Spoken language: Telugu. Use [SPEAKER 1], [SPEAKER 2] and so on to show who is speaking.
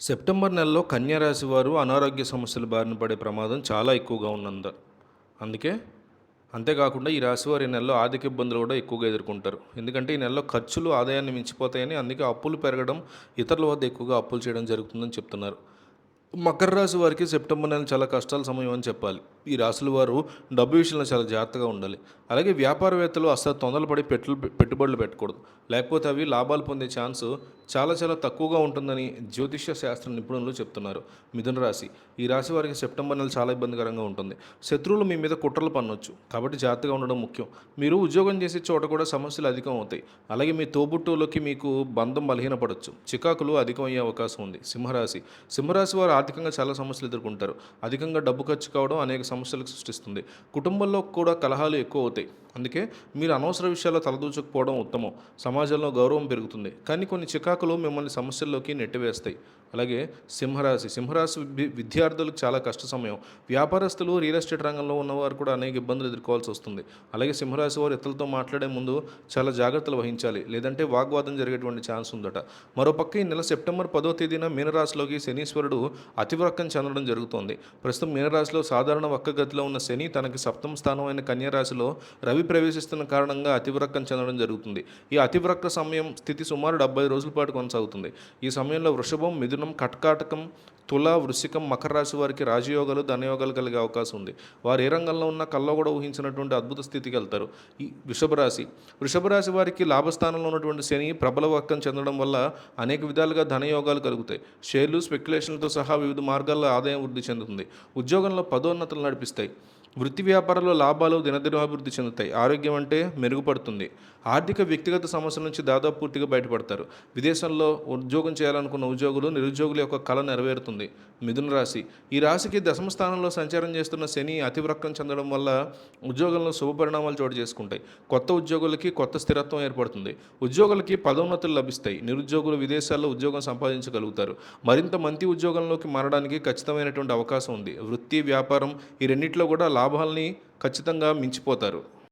[SPEAKER 1] సెప్టెంబర్ నెలలో కన్యా రాశి వారు అనారోగ్య సమస్యల బారిన పడే ప్రమాదం చాలా ఎక్కువగా అందుకే అంతేకాకుండా ఈ రాశి వారు ఈ నెలలో ఆర్థిక ఇబ్బందులు కూడా ఎక్కువగా ఎదుర్కొంటారు. ఎందుకంటే ఈ నెలలో ఖర్చులు ఆదాయాన్ని మించిపోతాయని, అందుకే అప్పులు పెరగడం, ఇతరుల వద్ద ఎక్కువగా అప్పులు చేయడం జరుగుతుందని చెప్తున్నారు. మకర రాశి వారికి సెప్టెంబర్ నెల చాలా కష్టాల సమయం అని చెప్పాలి. ఈ రాశుల వారు డబ్బు విషయంలో చాలా జాగ్రత్తగా ఉండాలి. అలాగే వ్యాపారవేత్తలు అస్సలు తొందరపడి పెట్టుబడులు పెట్టకూడదు. లేకపోతే అవి లాభాలు పొందే ఛాన్స్ చాలా చాలా తక్కువగా ఉంటుందని జ్యోతిష్య శాస్త్ర నిపుణులు చెప్తున్నారు. మిథున రాశి ఈ రాశి వారికి సెప్టెంబర్ నెల చాలా ఇబ్బందికరంగా ఉంటుంది. శత్రువులు మీ మీద కుట్రలు పన్నొచ్చు, కాబట్టి జాగ్రత్తగా ఉండడం ముఖ్యం. మీరు ఉద్యోగం చేసే చోట కూడా సమస్యలు అధికం అవుతాయి. అలాగే మీ తోబుట్టువులకి మీకు బంధం బలహీనపడవచ్చు. చికాకులు అధికం అయ్యే అవకాశం ఉంది. సింహరాశి వారు ఆర్థికంగా చాలా సమస్యలు ఎదుర్కొంటారు. అధికంగా డబ్బు ఖర్చు కావడం అనేక సమస్యలకు సృష్టిస్తుంది. కుటుంబంలో కూడా కలహాలు ఎక్కువ అవుతాయి. అందుకే మీరు అనవసర విషయాల్లో తలదూచకపోవడం ఉత్తమం. సమాజంలో గౌరవం పెరుగుతుంది, కానీ కొన్ని చికాకులు మిమ్మల్ని సమస్యల్లోకి నెట్టివేస్తాయి. అలాగే సింహరాశి విద్యార్థులకు చాలా కష్ట సమయం. వ్యాపారస్తులు, రియల్ ఎస్టేట్ రంగంలో ఉన్నవారు కూడా అనేక ఇబ్బందులు ఎదుర్కోవాల్సి వస్తుంది. అలాగే సింహరాశి వారు ఇతరులతో మాట్లాడే ముందు చాలా జాగ్రత్తలు వహించాలి, లేదంటే వాగ్వాదం జరిగేటువంటి ఛాన్స్ ఉందట. మరోపక్క ఈ నెల సెప్టెంబర్ 10వ తేదీన మీనరాశిలోకి శనీశ్వరుడు అతివక్రం చెందడం జరుగుతోంది. ప్రస్తుతం మీనరాశిలో సాధారణ వక్రగతిలో ఉన్న శని తనకి సప్తమ స్థానం అయిన కన్యారాశిలో రవి ప్రవేశిస్తున్న కారణంగా అతివక్రం చెందడం జరుగుతుంది. ఈ అతివక్ర సమయం స్థితి సుమారు 70 రోజుల పాటు కొనసాగుతుంది. ఈ సమయంలో వృషభం, మిథునం, కర్కాటకం, తుల, వృశ్చికం, మకర రాశి వారికి రాజయోగాలు, ధనయోగాలు కలిగే అవకాశం ఉంది. వారు ఏ రంగంలో ఉన్న కల్లో కూడా ఊహించినటువంటి అద్భుత స్థితికి వెళ్తారు. ఈ వృషభ రాశి వారికి లాభస్థానంలో ఉన్నటువంటి శని ప్రబల వక్రం చెందడం వల్ల అనేక విధాలుగా ధనయోగాలు కలుగుతాయి. షేర్లు, స్పెక్యులేషన్లతో సహా వివిధ మార్గాల్లో ఆదాయం వృద్ధి చెందుతుంది. ఉద్యోగంలో పదోన్నతులు నడిపిస్తాయి. వృత్తి వ్యాపారంలో లాభాలు దినదినాభివృద్ధి చెందుతాయి. ఆరోగ్యం అంటే మెరుగుపడుతుంది. ఆర్థిక వ్యక్తిగత సమస్యల నుంచి దాదాపు పూర్తిగా బయటపడతారు. విదేశంలో ఉద్యోగం చేయాలనుకున్న ఉద్యోగులు, నిరుద్యోగుల యొక్క కళ నెరవేరుతుంది. మిథున రాశి ఈ రాశికి దశమ స్థానంలో సంచారం చేస్తున్న శని అతివక్రం చెందడం వల్ల ఉద్యోగంలో శుభపరిణామాలు చోటు చేసుకుంటాయి. కొత్త ఉద్యోగులకి కొత్త స్థిరత్వం ఏర్పడుతుంది. ఉద్యోగులకి పదోన్నతులు లభిస్తాయి. నిరుద్యోగులు విదేశాల్లో ఉద్యోగం సంపాదించగలుగుతారు. మరింత మంచి ఉద్యోగంలోకి మారడానికి ఖచ్చితమైనటువంటి అవకాశం ఉంది. వృత్తి, వ్యాపారం ఈ రెండిట్లో కూడా లాభాలని ఖచ్చితంగా మించిపోతారు.